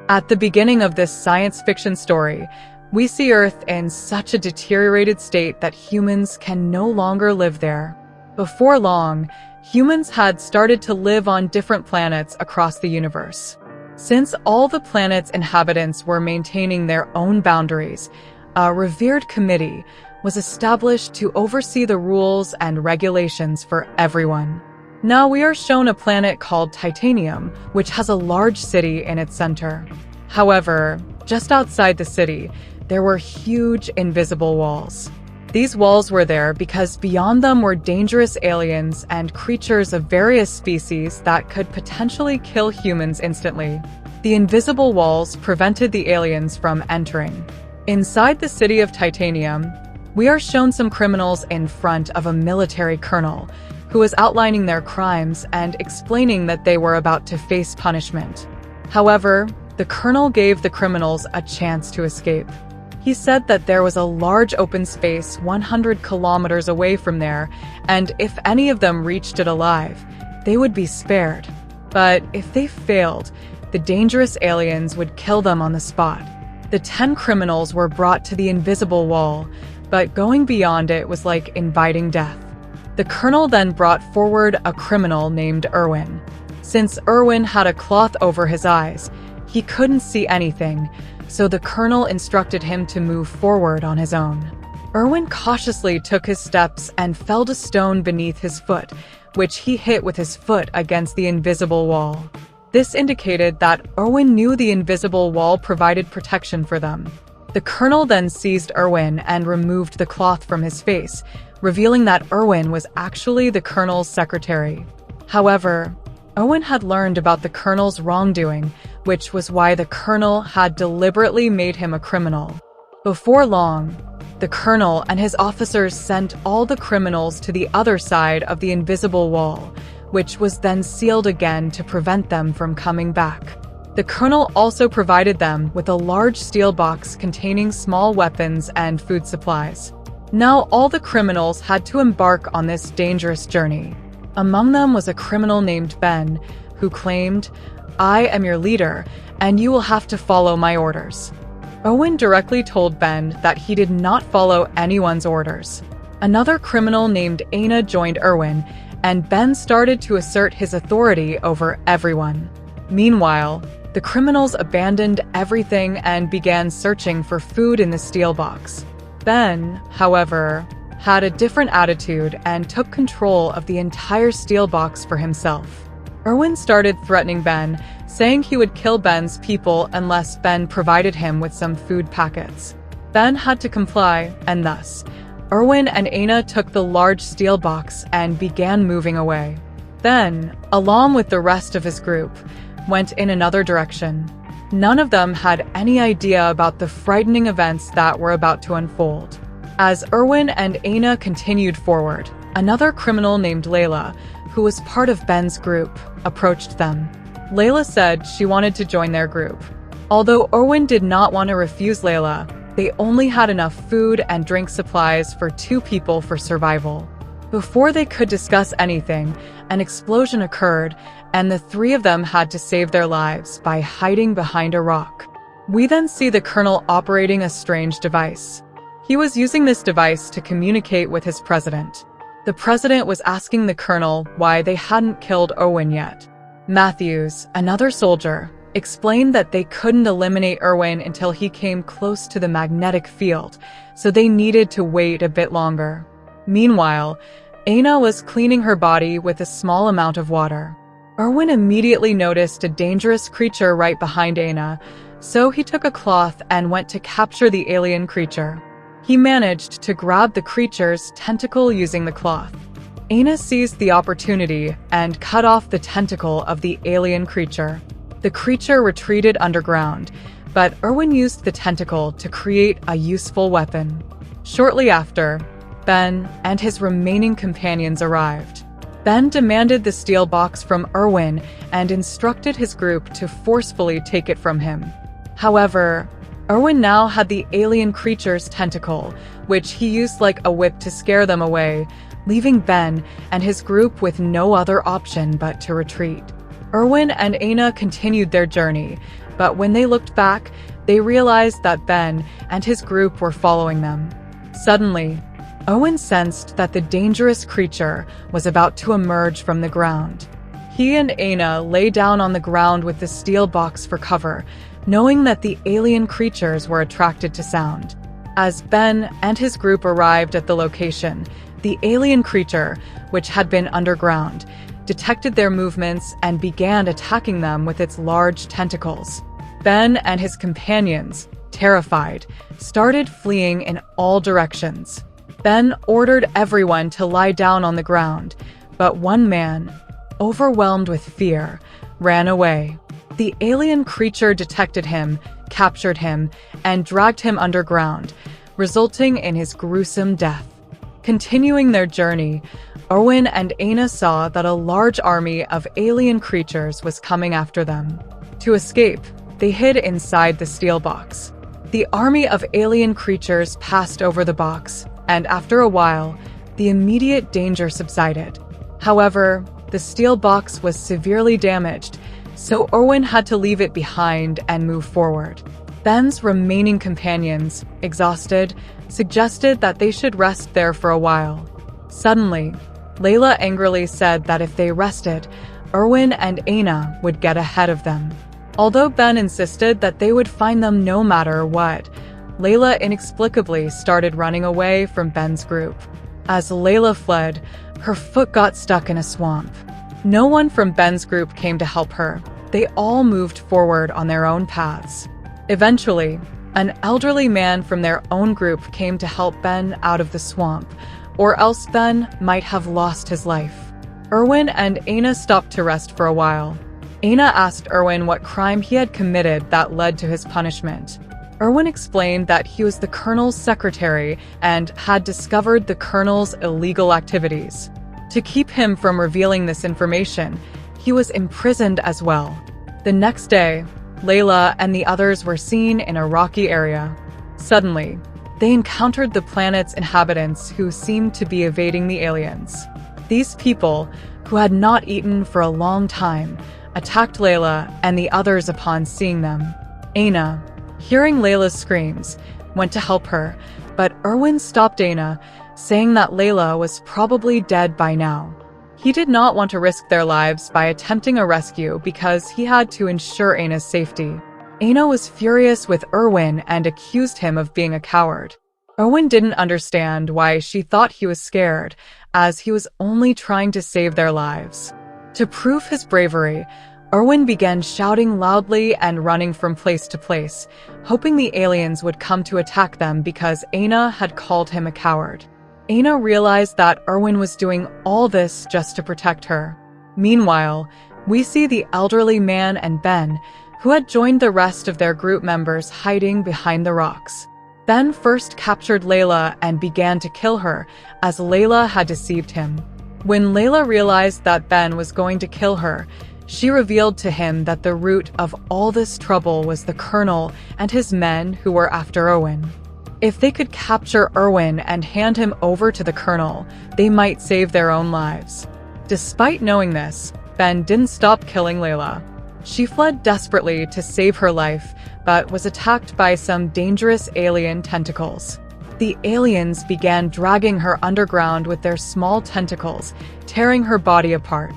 At the beginning of this science fiction story, we see Earth in such a deteriorated state that humans can no longer live there. Before long, humans had started to live on different planets across the universe. Since all the planet's inhabitants were maintaining their own boundaries, a revered committee was established to oversee the rules and regulations for everyone. Now we are shown a planet called Titanium, which has a large city in its center. However, just outside the city, there were huge invisible walls. These walls were there because beyond them were dangerous aliens and creatures of various species that could potentially kill humans instantly. The invisible walls prevented the aliens from entering. Inside the city of Titanium, we are shown some criminals in front of a military colonel who was outlining their crimes and explaining that they were about to face punishment. However, the colonel gave the criminals a chance to escape. He said that there was a large open space 100 kilometers away from there, and if any of them reached it alive, they would be spared. But if they failed, the dangerous aliens would kill them on the spot. The 10 criminals were brought to the invisible wall, but going beyond it was like inviting death. The colonel then brought forward a criminal named Erwin. Since Erwin had a cloth over his eyes, he couldn't see anything, so the colonel instructed him to move forward on his own. Erwin cautiously took his steps and felled a stone beneath his foot, which he hit with his foot against the invisible wall. This indicated that Erwin knew the invisible wall provided protection for them. The colonel then seized Erwin and removed the cloth from his face, revealing that Erwin was actually the colonel's secretary. However, Erwin had learned about the colonel's wrongdoing, which was why the colonel had deliberately made him a criminal. Before long, the colonel and his officers sent all the criminals to the other side of the invisible wall, which was then sealed again to prevent them from coming back. The colonel also provided them with a large steel box containing small weapons and food supplies. Now all the criminals had to embark on this dangerous journey. Among them was a criminal named Ben, who claimed, "I am your leader, and you will have to follow my orders." Owen directly told Ben that he did not follow anyone's orders. Another criminal named Aina joined Erwin, and Ben started to assert his authority over everyone. Meanwhile, the criminals abandoned everything and began searching for food in the steel box. Ben, however, had a different attitude and took control of the entire steel box for himself. Erwin started threatening Ben, saying he would kill Ben's people unless Ben provided him with some food packets. Ben had to comply, and thus, Erwin and Aina took the large steel box and began moving away. Ben, along with the rest of his group, went in another direction. None of them had any idea about the frightening events that were about to unfold. As Erwin and Aina continued forward, another criminal named Layla, who was part of Ben's group, approached them. Layla said she wanted to join their group. Although Erwin did not want to refuse Layla, they only had enough food and drink supplies for 2 people for survival. Before they could discuss anything, an explosion occurred, and the 3 of them had to save their lives by hiding behind a rock. We then see the colonel operating a strange device. He was using this device to communicate with his president. The president was asking the colonel why they hadn't killed Erwin yet. Matthews, another soldier, explained that they couldn't eliminate Erwin until he came close to the magnetic field, so they needed to wait a bit longer. Meanwhile, Aina was cleaning her body with a small amount of water. Erwin immediately noticed a dangerous creature right behind Aina, so he took a cloth and went to capture the alien creature. He managed to grab the creature's tentacle using the cloth. Aina seized the opportunity and cut off the tentacle of the alien creature. The creature retreated underground, but Erwin used the tentacle to create a useful weapon. Shortly after, Ben and his remaining companions arrived. Ben demanded the steel box from Erwin and instructed his group to forcefully take it from him. However, Erwin now had the alien creature's tentacle, which he used like a whip to scare them away, leaving Ben and his group with no other option but to retreat. Erwin and Aina continued their journey, but when they looked back, they realized that Ben and his group were following them. Suddenly, Owen sensed that the dangerous creature was about to emerge from the ground. He and Aina lay down on the ground with the steel box for cover, knowing that the alien creatures were attracted to sound. As Ben and his group arrived at the location, the alien creature, which had been underground, detected their movements and began attacking them with its large tentacles. Ben and his companions, terrified, started fleeing in all directions. Ben ordered everyone to lie down on the ground, but one man, overwhelmed with fear, ran away. The alien creature detected him, captured him, and dragged him underground, resulting in his gruesome death. Continuing their journey, Owen and Aina saw that a large army of alien creatures was coming after them. To escape, they hid inside the steel box. The army of alien creatures passed over the box, and after a while, the immediate danger subsided. However, the steel box was severely damaged, so Owen had to leave it behind and move forward. Ben's remaining companions, exhausted, suggested that they should rest there for a while. Suddenly, Layla angrily said that if they rested, Erwin and Aina would get ahead of them. Although Ben insisted that they would find them no matter what, Layla inexplicably started running away from Ben's group. As Layla fled, her foot got stuck in a swamp. No one from Ben's group came to help her. They all moved forward on their own paths. Eventually, an elderly man from their own group came to help Ben out of the swamp, or else Ben might have lost his life. Erwin and Aina stopped to rest for a while. Aina asked Erwin what crime he had committed that led to his punishment. Erwin explained that he was the Colonel's secretary and had discovered the Colonel's illegal activities. To keep him from revealing this information, he was imprisoned as well. The next day, Layla and the others were seen in a rocky area. Suddenly, they encountered the planet's inhabitants who seemed to be evading the aliens. These people, who had not eaten for a long time, attacked Layla and the others upon seeing them. Aina, hearing Layla's screams, went to help her, but Erwin stopped Aina, saying that Layla was probably dead by now. He did not want to risk their lives by attempting a rescue because he had to ensure Aina's safety. Aina was furious with Erwin and accused him of being a coward. Erwin didn't understand why she thought he was scared, as he was only trying to save their lives. To prove his bravery, Erwin began shouting loudly and running from place to place, hoping the aliens would come to attack them because Aina had called him a coward. Aina realized that Erwin was doing all this just to protect her. Meanwhile, we see the elderly man and Ben, who had joined the rest of their group members hiding behind the rocks. Ben first captured Layla and began to kill her, as Layla had deceived him. When Layla realized that Ben was going to kill her, she revealed to him that the root of all this trouble was the Colonel and his men who were after Erwin. If they could capture Erwin and hand him over to the Colonel, they might save their own lives. Despite knowing this, Ben didn't stop killing Layla. She fled desperately to save her life, but was attacked by some dangerous alien tentacles. The aliens began dragging her underground with their small tentacles, tearing her body apart.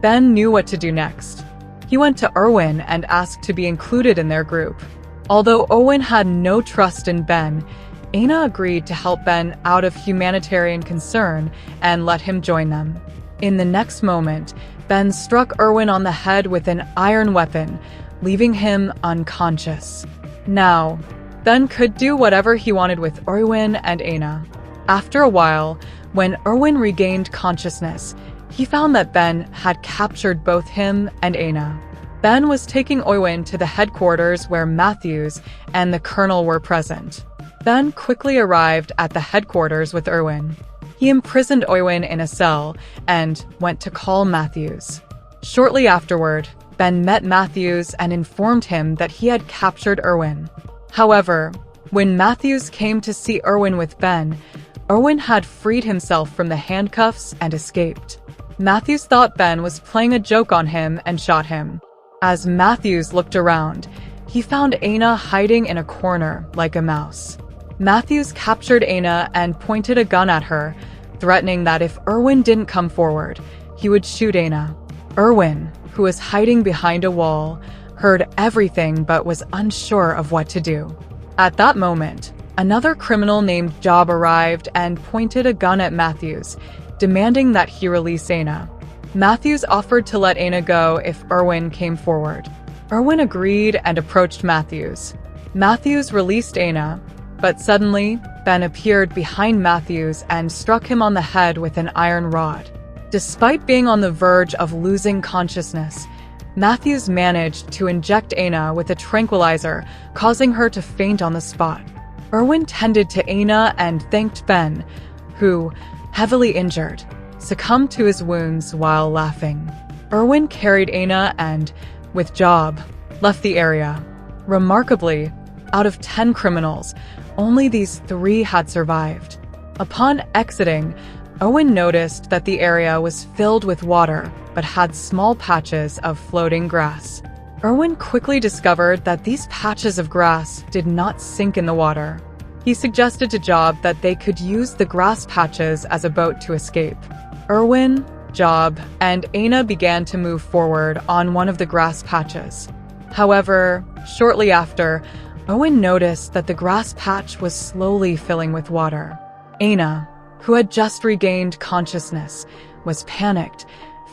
Ben knew what to do next. He went to Erwin and asked to be included in their group. Although Owen had no trust in Ben, Aina agreed to help Ben out of humanitarian concern and let him join them. In the next moment, Ben struck Erwin on the head with an iron weapon, leaving him unconscious. Now, Ben could do whatever he wanted with Erwin and Aina. After a while, when Erwin regained consciousness, he found that Ben had captured both him and Aina. Ben was taking Erwin to the headquarters where Matthews and the Colonel were present. Ben quickly arrived at the headquarters with Erwin. He imprisoned Erwin in a cell and went to call Matthews. Shortly afterward, Ben met Matthews and informed him that he had captured Erwin. However, when Matthews came to see Erwin with Ben, Erwin had freed himself from the handcuffs and escaped. Matthews thought Ben was playing a joke on him and shot him. As Matthews looked around, he found Aina hiding in a corner like a mouse. Matthews captured Aina and pointed a gun at her, threatening that if Irwin didn't come forward, he would shoot Aina. Irwin, who was hiding behind a wall, heard everything but was unsure of what to do. At that moment, another criminal named Job arrived and pointed a gun at Matthews, demanding that he release Aina. Matthews offered to let Aina go if Irwin came forward. Irwin agreed and approached Matthews. Matthews released Aina, but suddenly, Ben appeared behind Matthews and struck him on the head with an iron rod. Despite being on the verge of losing consciousness, Matthews managed to inject Aina with a tranquilizer, causing her to faint on the spot. Irwin tended to Aina and thanked Ben, who, heavily injured, succumbed to his wounds while laughing. Irwin carried Aina and, with Job, left the area. Remarkably, out of 10 criminals, only these 3 had survived. Upon exiting, Owen noticed that the area was filled with water, but had small patches of floating grass. Irwin quickly discovered that these patches of grass did not sink in the water. He suggested to Job that they could use the grass patches as a boat to escape. Irwin, Job, and Aina began to move forward on one of the grass patches. However, shortly after, Owen noticed that the grass patch was slowly filling with water. Aina, who had just regained consciousness, was panicked,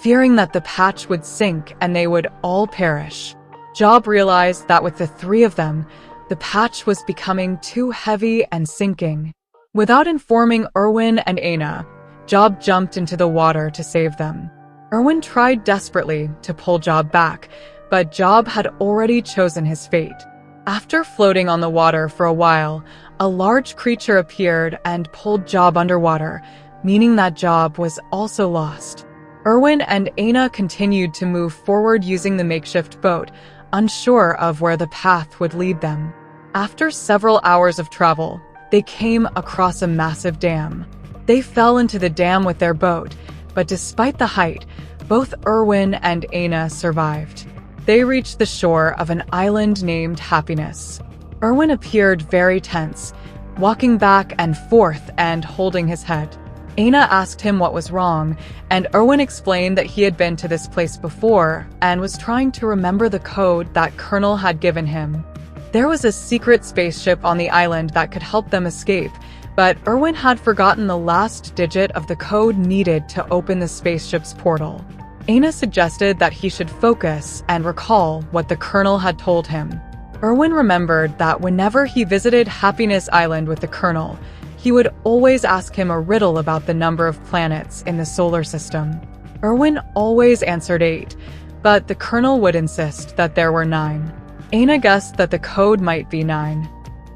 fearing that the patch would sink and they would all perish. Job realized that with the 3 of them, the patch was becoming too heavy and sinking. Without informing Irwin and Aina, Job jumped into the water to save them. Irwin tried desperately to pull Job back, but Job had already chosen his fate. After floating on the water for a while, a large creature appeared and pulled Job underwater, meaning that Job was also lost. Irwin and Aina continued to move forward using the makeshift boat, unsure of where the path would lead them. After several hours of travel, they came across a massive dam. They fell into the dam with their boat, but despite the height, both Irwin and Aina survived. They reached the shore of an island named Happiness. Irwin appeared very tense, walking back and forth and holding his head. Aina asked him what was wrong, and Irwin explained that he had been to this place before and was trying to remember the code that Colonel had given him. There was a secret spaceship on the island that could help them escape, but Irwin had forgotten the last digit of the code needed to open the spaceship's portal. Aina suggested that he should focus and recall what the Colonel had told him. Irwin remembered that whenever he visited Happiness Island with the Colonel, he would always ask him a riddle about the number of planets in the solar system. Irwin always answered 8, but the Colonel would insist that there were 9. Aina guessed that the code might be 9.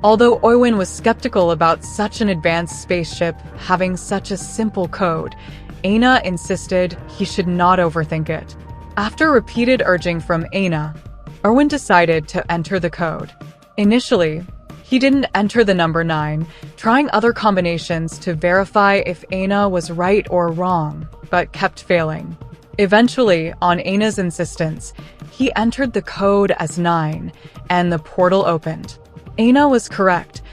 Although Irwin was skeptical about such an advanced spaceship having such a simple code, Aina insisted he should not overthink it. After repeated urging from Aina, Irwin decided to enter the code. Initially, he didn't enter the number 9, trying other combinations to verify if Aina was right or wrong, but kept failing. Eventually, on Aina's insistence, he entered the code as 9, and the portal opened. Aina was correct.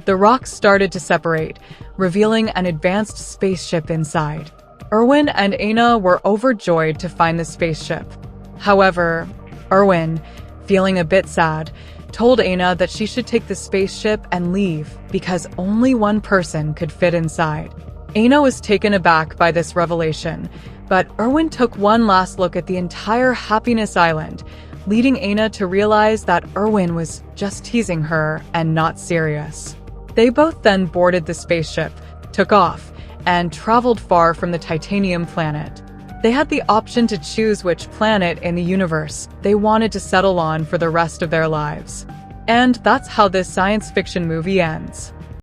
The rocks started to separate, revealing an advanced spaceship inside. Irwin and Aina were overjoyed to find the spaceship. However, Irwin, feeling a bit sad, told Aina that she should take the spaceship and leave because only one person could fit inside. Aina was taken aback by this revelation, but Irwin took one last look at the entire Happiness Island, leading Aina to realize that Irwin was just teasing her and not serious. They both then boarded the spaceship, took off, and traveled far from the Titanium planet. They had the option to choose which planet in the universe they wanted to settle on for the rest of their lives. And that's how this science fiction movie ends.